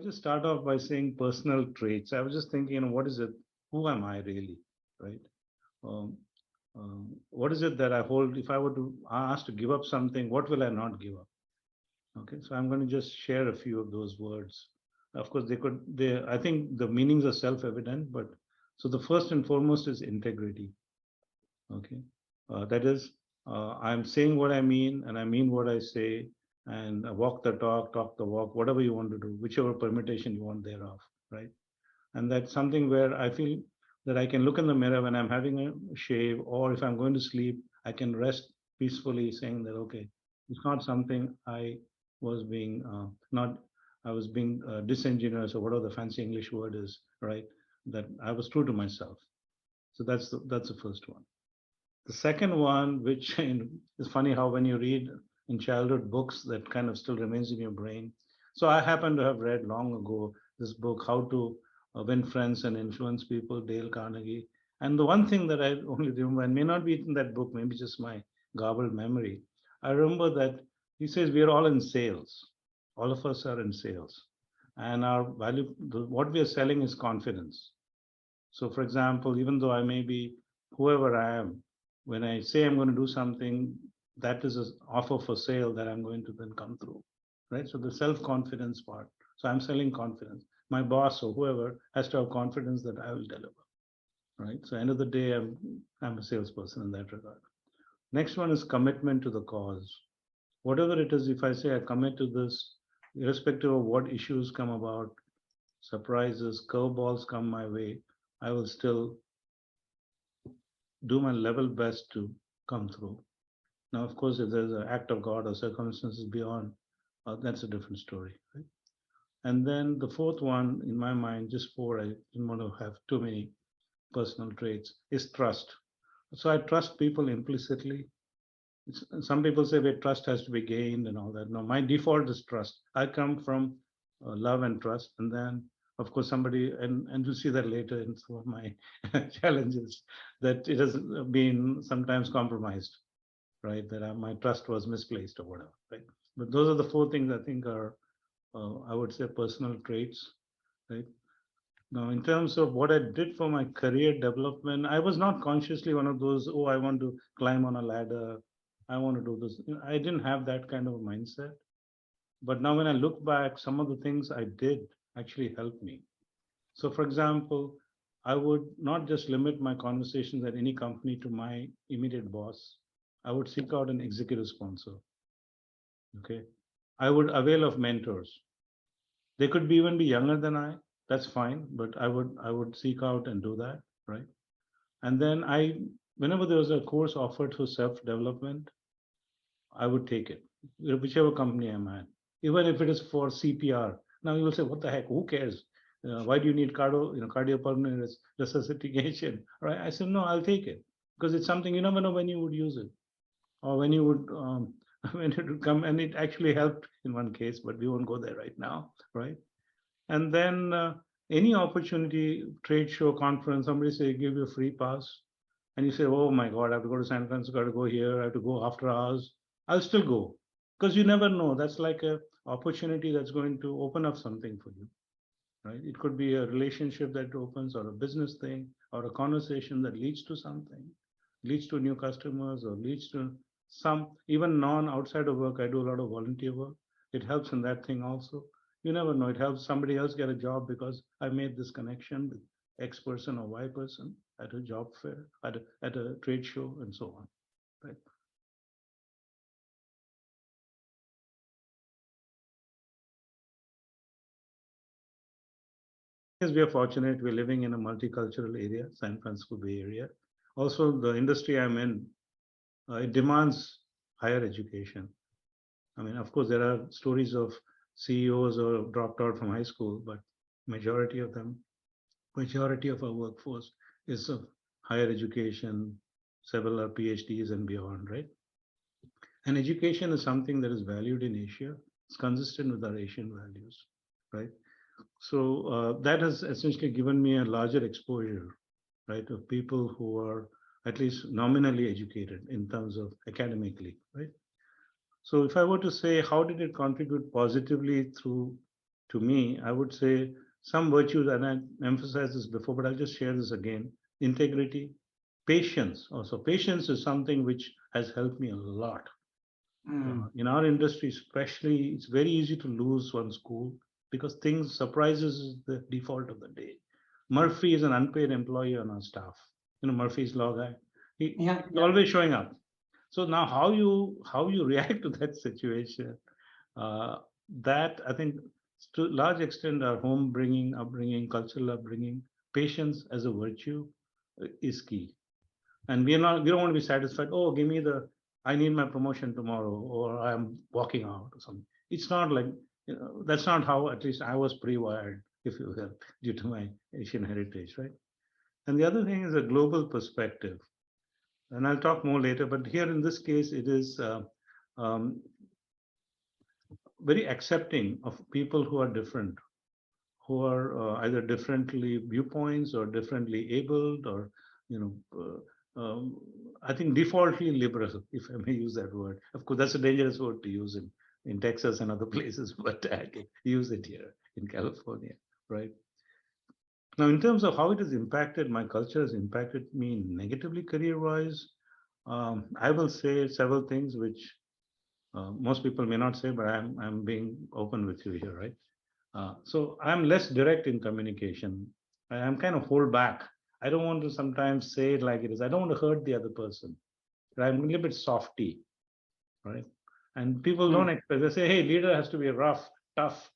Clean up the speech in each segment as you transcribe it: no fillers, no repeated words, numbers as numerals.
I'll just start off by saying personal traits. I was just thinking, what is it? Who am I really, right? Um, what is it that I hold? If I were to ask to give up something, what will I not give up? Okay, so I'm going to just share a few of those words. Of course, I think the meanings are self-evident, but so the first and foremost is integrity. Okay, that is, I'm saying what I mean, and I mean what I say, and walk the talk the walk, whatever you want to do, whichever permutation you want thereof, right? And that's something where I feel that I can look in the mirror when I'm having a shave, or if I'm going to sleep, I can rest peacefully, saying that okay, it's not something I was being not I was being disingenuous, or whatever the fancy English word is, right? That I was true to myself. So that's the first one. The second one, which is funny how when you read in childhood books, that kind of still remains in your brain. So I happen to have read long ago this book, How to Win Friends and Influence People, Dale Carnegie. And the one thing that I only remember, and may not be in that book, maybe just my garbled memory, I remember that he says we are all in sales. All of us are in sales. And our value, what we are selling is confidence. So, for example, even though I may be whoever I am, when I say I'm going to do something, that is an offer for sale that I'm going to then come through, right? So the self-confidence part. So I'm selling confidence. My boss or whoever has to have confidence that I will deliver, right? So end of the day, I'm a salesperson in that regard. Next one is commitment to the cause. Whatever it is, if I say I commit to this, irrespective of what issues come about, surprises, curveballs come my way, I will still do my level best to come through. Now, of course, if there's an act of God or circumstances beyond, that's a different story, right? And then the fourth one, in my mind, just four, I didn't want to have too many personal traits, is trust. So I trust people implicitly. Some people say that trust has to be gained and all that. No, my default is trust. I come from love and trust, and then of course somebody, and you'll see that later in some of my challenges, that it has been sometimes compromised, right? That my trust was misplaced or whatever, right? But those are the four things I think are, I would say, personal traits, right? Now, in terms of what I did for my career development, I was not consciously one of those, oh, I want to climb on a ladder, I want to do this. I didn't have that kind of mindset. But now when I look back, some of the things I did actually helped me. So, for example, I would not just limit my conversations at any company to my immediate boss. I would seek out an executive sponsor. Okay. I would avail of mentors. They could be even be younger than I. That's fine, but I would seek out and do that, right? And then whenever there was a course offered for self-development, I would take it, whichever company I'm at, even if it is for CPR. Now you will say, what the heck? Who cares? Why do you need cardiopulmonary resuscitation? Right? I said, no, I'll take it because it's something you never know when you would use it or when you would when it would come, and it actually helped in one case, but we won't go there right now, right? And then any opportunity, trade show, conference, somebody say give you a free pass, and you say, oh my God, I have to go to San Francisco, I have to go here, I have to go after hours. I'll still go because you never know. That's like a opportunity that's going to open up something for you, right? It could be a relationship that opens, or a business thing, or a conversation that leads to something, leads to new customers, or leads to some even non outside of work. I do a lot of volunteer work. It helps in that thing also. You never know. It helps somebody else get a job because I made this connection with X person or Y person at a job fair, at a trade show, and so on. Right. Yes, we are fortunate. We're living in a multicultural area, San Francisco Bay Area. Also, the industry I'm in, it demands higher education. I mean, of course, there are stories of CEOs who have dropped out from high school, but majority of them, majority of our workforce is of higher education, several are PhDs and beyond, right? And education is something that is valued in Asia. It's consistent with our Asian values, right? So that has essentially given me a larger exposure, right, of people who are at least nominally educated in terms of academically, right? So if I were to say, how did it contribute positively through to me, I would say some virtues, and I emphasized this before, but I'll just share this again. Integrity, patience. Also, patience is something which has helped me a lot. In our industry, especially, it's very easy to lose one's cool because things surprises is the default of the day. Murphy is an unpaid employee on our staff. Murphy's law guy. He's always showing up. So now, how you react to that situation? Uh, that I think to a large extent our upbringing, cultural upbringing, patience as a virtue is key. And we don't want to be satisfied. Oh, give me I need my promotion tomorrow, or I'm walking out or something. It's not like, that's not how at least I was pre-wired, if you will, due to my Asian heritage, right? And the other thing is a global perspective. And I'll talk more later, but here in this case, it is um, very accepting of people who are different, who are either differently viewpoints or differently abled, or you know I think defaultly liberal, if I may use that word. Of course, that's a dangerous word to use in Texas and other places, but I can use it here in California, right? Now, in terms of how it has impacted, my culture has impacted me negatively career-wise. I will say several things which most people may not say, but I'm being open with you here, right? So I'm less direct in communication. I'm kind of hold back. I don't want to sometimes say it like it is. I don't want to hurt the other person. But I'm a little bit softy, right? And people don't expect. They say, "Hey, leader has to be rough, tough,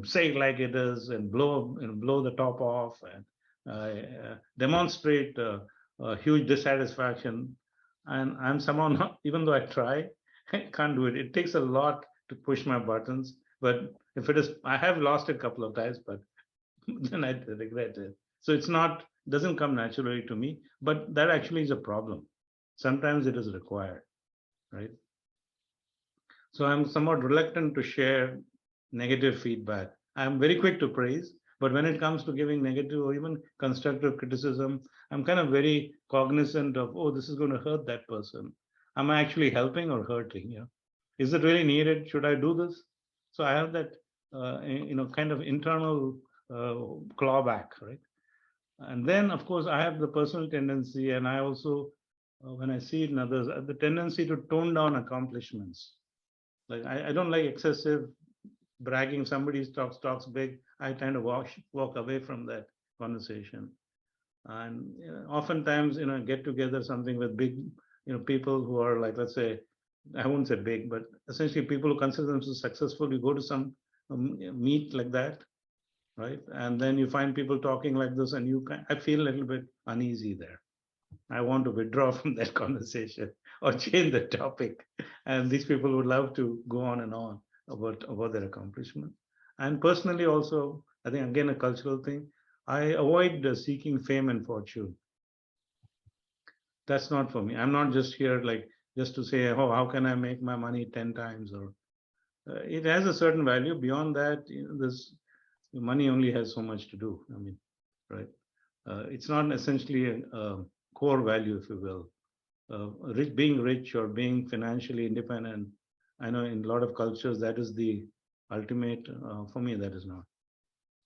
say it like it is, and blow the top off, and demonstrate huge dissatisfaction." And I'm somehow not, even though I try, I can't do it. It takes a lot to push my buttons. But if it is, I have lost a couple of times, but then I regret it. So it's not, doesn't come naturally to me, but that actually is a problem. Sometimes it is required, right? So I'm somewhat reluctant to share negative feedback. I'm very quick to praise, but when it comes to giving negative or even constructive criticism, I'm kind of very cognizant of, oh, this is going to hurt that person. Am I actually helping or hurting? Is it really needed? Should I do this? So I have that, kind of internal clawback, right? And then, of course, I have the personal tendency, and I also, when I see it in others, the tendency to tone down accomplishments. Like I don't like excessive bragging. If somebody talks big, I kind of walk away from that conversation. And oftentimes, get together something with big, people who are like, let's say, I won't say big, but essentially people who consider themselves successful. You go to some meet like that, right? And then you find people talking like this, and I feel a little bit uneasy there. I want to withdraw from that conversation or change the topic. And these people would love to go on and on about their accomplishment. And personally, also, I think again a cultural thing. I avoid seeking fame and fortune. That's not for me. I'm not just here like just to say, oh, how can I make my money 10 times? Or it has a certain value. Beyond that, this money only has so much to do. I mean, right? It's not essentially a core value, if you will. Being rich or being financially independent, I know in a lot of cultures that is the ultimate. For me, that is not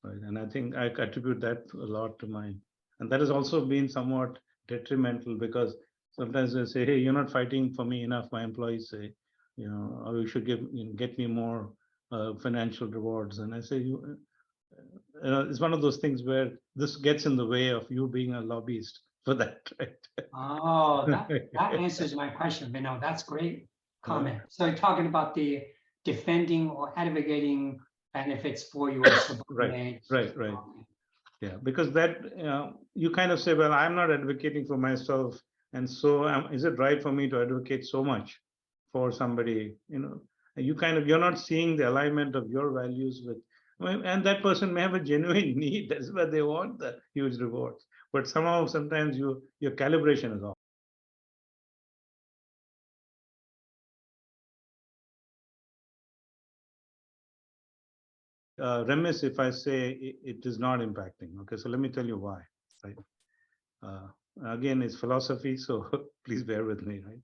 right, and I think I attribute that a lot to mine, and that has also been somewhat detrimental because sometimes they say, "Hey, you're not fighting for me enough." My employees say, "Oh, you should get me more financial rewards," and I say, it's one of those things where this gets in the way of you being a lobbyist for that, right? Oh, that answers my question, Vinod. That's great comment. So you're talking about the defending or advocating benefits for your Right, subordinates. right, right. Yeah, because that you kind of say, well, I'm not advocating for myself, and so is it right for me to advocate so much for somebody? You're not seeing the alignment of your values with, and that person may have a genuine need. That's why they want the huge rewards, but somehow sometimes your calibration is off. Remiss if I say it is not impacting. Okay, so let me tell you why. Right. Uh, Again, it's philosophy, so please bear with me. Right.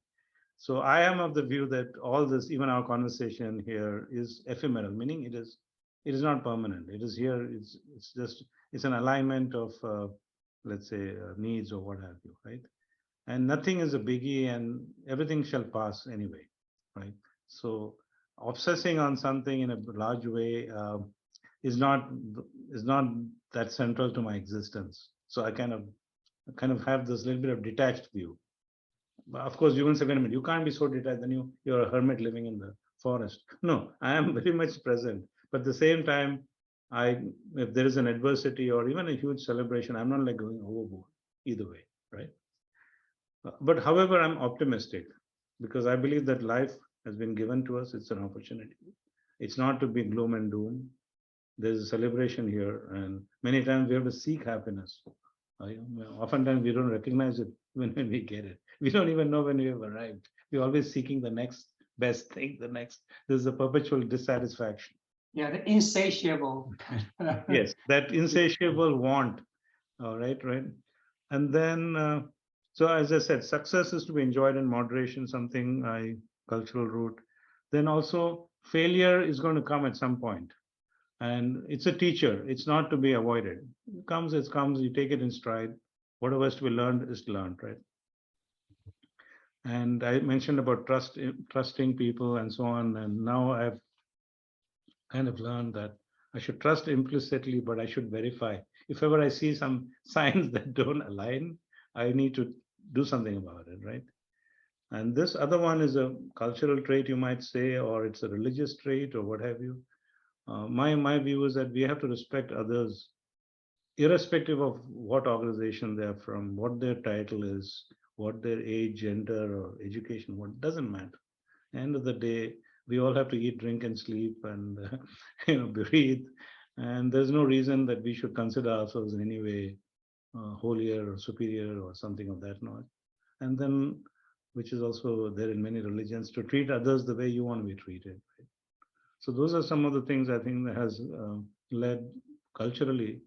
So I am of the view that all this, even our conversation here, is ephemeral, meaning it is it is not permanent. It is here. It's just it's an alignment of let's say needs or what have you, right? And nothing is a biggie, and everything shall pass anyway, right? So obsessing on something in a large way is not is not that central to my existence. So I kind of have this little bit of detached view. Of course, you will say, wait a minute, you can't be so detached, then you're a hermit living in the forest. No, I am very much present. But at the same time, I if there is an adversity or even a huge celebration, I'm not like going overboard either way, right? But however, I'm optimistic because I believe that life has been given to us. It's an opportunity. It's not to be gloom and doom. There's a celebration here, and many times we have to seek happiness. Oftentimes we don't recognize it when we get it. We don't even know when we have arrived. We're always seeking the next best thing, the next. There's a perpetual dissatisfaction. Yeah, the insatiable. Yes, that insatiable want. All right, right. And then, so as I said, success is to be enjoyed in moderation, something I cultural root. Then also, failure is going to come at some point, and it's a teacher. It's not to be avoided. It comes, it comes. You take it in stride. Whatever is to be learned is learned, right? And I mentioned about trusting people and so on. And now I've kind of learned that I should trust implicitly, but I should verify. If ever I see some signs that don't align, I need to do something about it, right? And this other one is a cultural trait, you might say, or it's a religious trait, or what have you. My view is that we have to respect others, irrespective of what organization they're from, what their title is, what their age, gender, or education. What doesn't matter. End of the day, we all have to eat, drink, and sleep, and breathe. And there's no reason that we should consider ourselves in any way holier or superior or something of that nature. And then, which is also there in many religions, to treat others the way you want to be treated. Right? So those are some of the things I think that has led culturally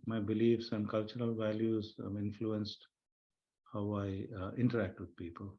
my beliefs and cultural values have influenced how I interact with people.